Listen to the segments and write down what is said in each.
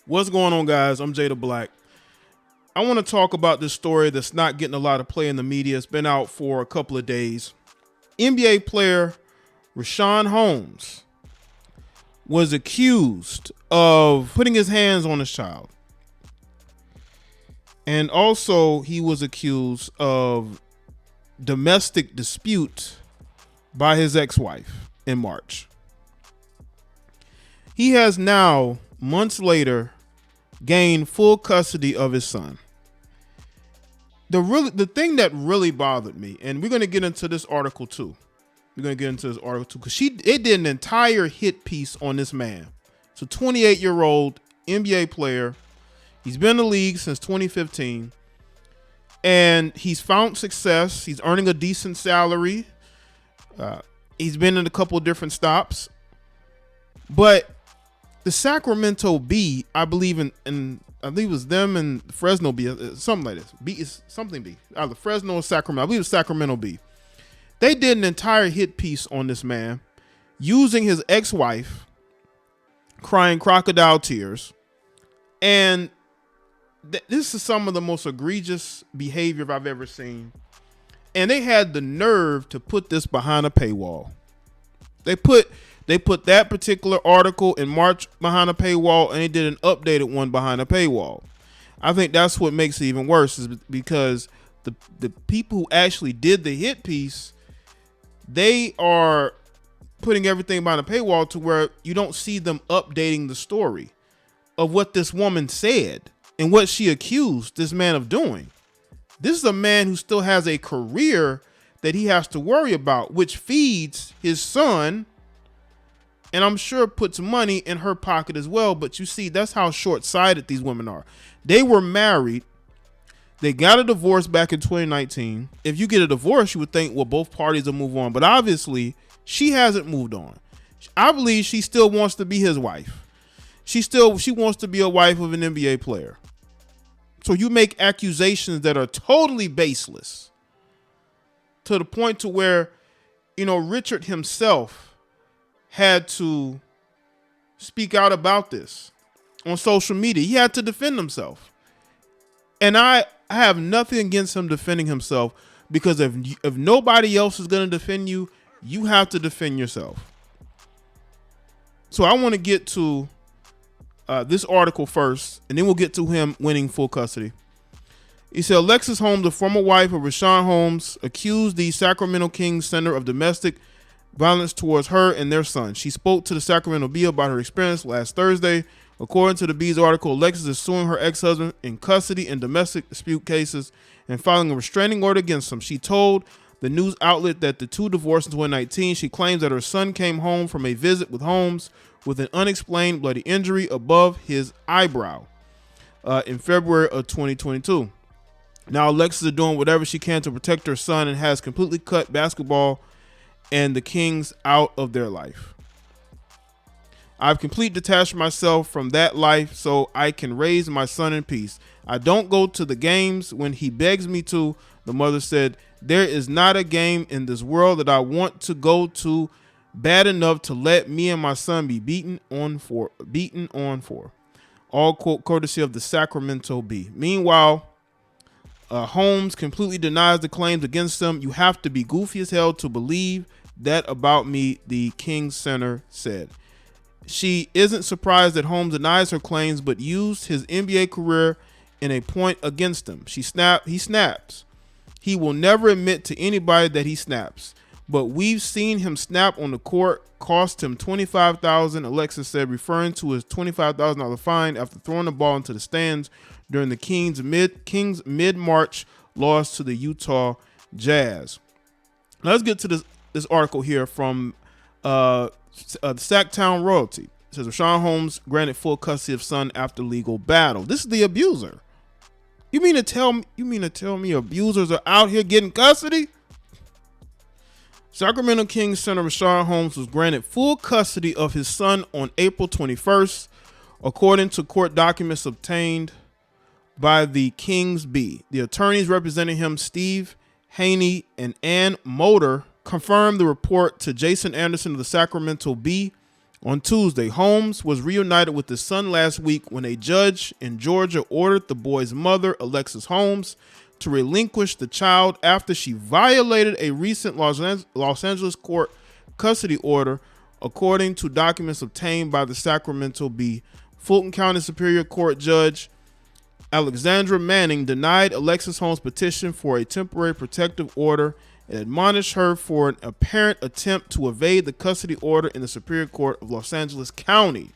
What's going on, guys? I'm Jay the Black. I want to talk about this story that's not getting a lot of play in the media. It's been out for a couple of days. NBA player Richaun Holmes was accused of putting his hands on his child. And also he was accused of domestic dispute by his ex-wife in March. He has now, months later, gained full custody of his son. The thing that really bothered me, and we're going to get into this article too. Because it did an entire hit piece on this man. It's a 28-year-old NBA player. He's been in the league since 2015, and he's found success. He's earning a decent salary. He's been in a couple of different stops, but the Sacramento Bee, I believe I believe it was them and Fresno Bee, something like this. B is something B, either Fresno or Sacramento. I believe it was Sacramento Bee. They did an entire hit piece on this man, using his ex-wife, crying crocodile tears, and this is some of the most egregious behavior I've ever seen. And they had the nerve to put this behind a paywall. They put that particular article in March behind a paywall, and they did an updated one behind a paywall. I think that's what makes it even worse, is because the people who actually did the hit piece, they are putting everything behind a paywall to where you don't see them updating the story of what this woman said and what she accused this man of doing. This is a man who still has a career that he has to worry about, which feeds his son, and I'm sure puts money in her pocket as well. But you see, that's how short-sighted these women are. They were married. They got a divorce back in 2019. If you get a divorce, you would think, well, both parties will move on. But obviously, she hasn't moved on. I believe she still wants to be his wife. She wants to be a wife of an NBA player. So you make accusations that are totally baseless, to the point to where, Richard himself had to speak out about this on social media. He had to defend himself. And I have nothing against him defending himself, because if nobody else is going to defend you, you have to defend yourself. So I want to get to this article first, and then we'll get to him winning full custody. He said, Alexis Holmes, the former wife of Richaun Holmes, accused the Sacramento Kings center of domestic violence towards her and their son. She spoke to the Sacramento Bee about her experience last Thursday. According to the Bee's article, Alexis is suing her ex-husband in custody in domestic dispute cases and filing a restraining order against him. She told the news outlet that the two divorced in 2019. She claims that her son came home from a visit with Holmes with an unexplained bloody injury above his eyebrow in February of 2022. Now Alexis is doing whatever she can to protect her son and has completely cut basketball and the Kings out of their life. I've completely detached myself from that life so I can raise my son in peace. I don't go to the games when he begs me to, the mother said. There is not a game in this world that I want to go to bad enough to let me and my son be beaten on for. All quote courtesy of the Sacramento Bee. Meanwhile, Holmes completely denies the claims against him. You have to be goofy as hell to believe that about me, the Kings center said. She isn't surprised that Holmes denies her claims, but used his NBA career in a point against him. He snaps. He will never admit to anybody that he snaps, but we've seen him snap on the court. Cost him $25,000, Alexis said, referring to his $25,000 fine after throwing the ball into the stands during the Kings mid-March loss to the Utah Jazz. Let's get to this article here from Sacktown Royalty. It says Richaun Holmes granted full custody of son after legal battle. This is the abuser. You mean to tell me abusers are out here getting custody? Sacramento Kings center Richaun Holmes was granted full custody of his son on April 21st, according to court documents obtained by the Kings Bee. The attorneys representing him, Steve Haney and Ann Motor, confirmed the report to Jason Anderson of the Sacramento Bee On Tuesday, Holmes was reunited with his son last week when a judge in Georgia ordered the boy's mother, Alexis Holmes, to relinquish the child after she violated a recent Los Angeles court custody order, according to documents obtained by the Sacramento Fulton County Superior Court Judge Alexandra Manning denied Alexis Holmes' petition for a temporary protective order and admonished her for an apparent attempt to evade the custody order in the Superior Court of Los Angeles County.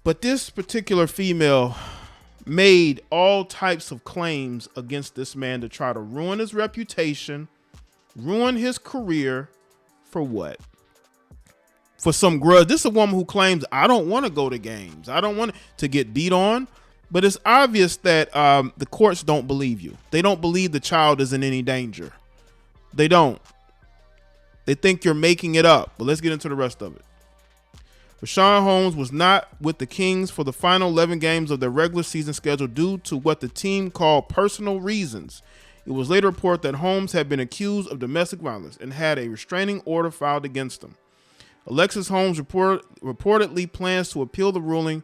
But this particular female made all types of claims against this man to try to ruin his reputation, ruin his career. For what? For some grudge. This is a woman who claims, I don't want to go to games. I don't want to get beat on. But it's obvious that the courts don't believe you. They don't believe the child is in any danger. They don't. They think you're making it up. But let's get into the rest of it. Richaun Holmes was not with the Kings for the final 11 games of their regular season schedule due to what the team called personal reasons. It was later reported that Holmes had been accused of domestic violence and had a restraining order filed against him. Alexis Holmes reportedly plans to appeal the ruling.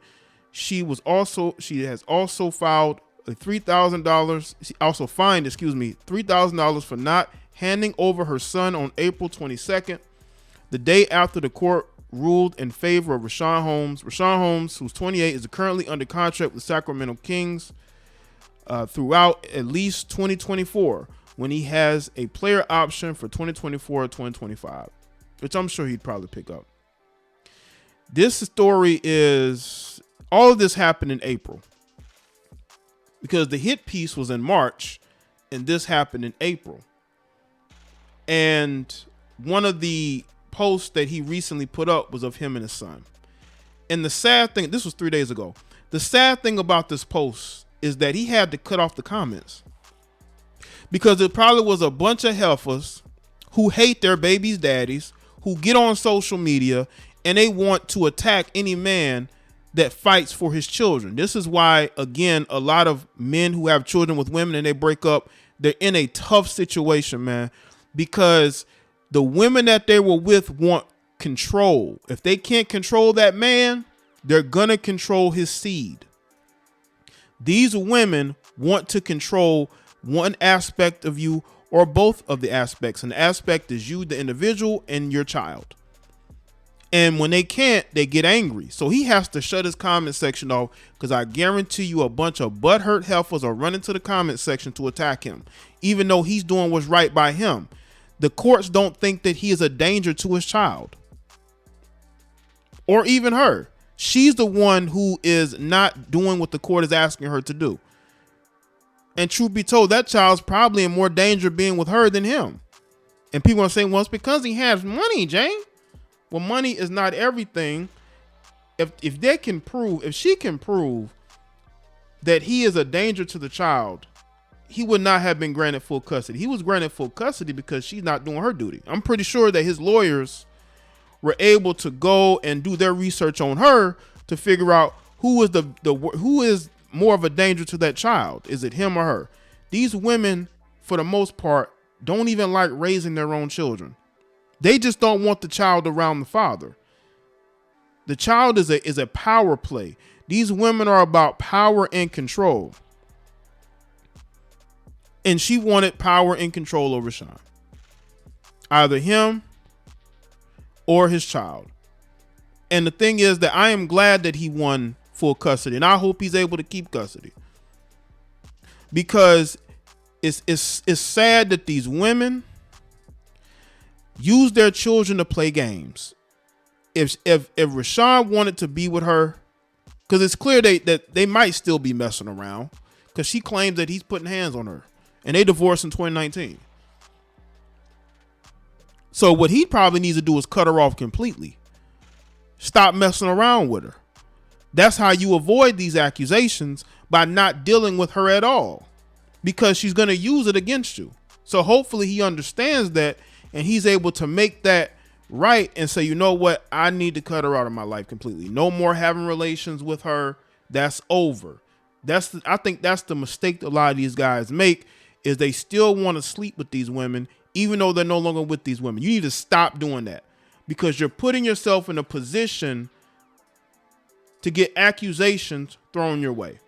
She has also filed $3,000 for not handing over her son on April 22nd, the day after the court ruled in favor of Richaun Holmes. Richaun Holmes, who's 28, is currently under contract with the Sacramento Kings throughout at least 2024, when he has a player option for 2024 or 2025, which I'm sure he'd probably pick up. This story is, all of this happened in April because the hit piece was in March and this happened in April. And one of the posts that he recently put up was of him and his son. And the sad thing, this was 3 days ago. The sad thing about this post is that he had to cut off the comments because it probably was a bunch of heifers who hate their baby's daddies, who get on social media and they want to attack any man that fights for his children. This is why, again, a lot of men who have children with women and they break up, they're in a tough situation, man, because the women that they were with want control. If they can't control that man, they're going to control his seed. These women want to control one aspect of you or both of the aspects. And the aspect is you, the individual, and your child. And when they can't, they get angry. So he has to shut his comment section off because I guarantee you a bunch of butthurt heifers are running to the comment section to attack him, even though he's doing what's right by him. The courts don't think that he is a danger to his child or even her. She's the one who is not doing what the court is asking her to do. And truth be told, that child's probably in more danger being with her than him. And people are saying, well, it's because he has money, Jane. Well, money is not everything. If she can prove that he is a danger to the child, he would not have been granted full custody. He was granted full custody because she's not doing her duty. I'm pretty sure that his lawyers were able to go and do their research on her to figure out who is more of a danger to that child. Is it him or her? These women, for the most part, don't even like raising their own children. They just don't want the child around the father. The child is a power play. These women are about power and control. And she wanted power and control over Sean. Either him or his child. And the thing is that I am glad that he won full custody. And I hope he's able to keep custody. Because it's sad that these women use their children to play games. If Richaun wanted to be with her, because it's clear that they might still be messing around, because she claims that he's putting hands on her, and they divorced in 2019. So what he probably needs to do is cut her off completely. Stop messing around with her. That's how you avoid these accusations, by not dealing with her at all, because she's going to use it against you. So hopefully he understands that, and he's able to make that right and say, you know what? I need to cut her out of my life completely. No more having relations with her. That's over. I think that's the mistake that a lot of these guys make, is they still want to sleep with these women, even though they're no longer with these women. You need to stop doing that. because you're putting yourself in a position to get accusations thrown your way.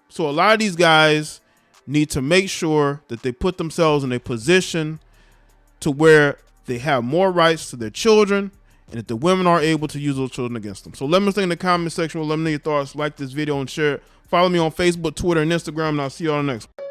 So a lot of these guys need to make sure that they put themselves in a position to where they have more rights to their children and that the women are able to use those children against them. So let me know in the comment section. Let me know your thoughts. Like this video and share it. Follow me on Facebook, Twitter, and Instagram, and I'll see you on the next one.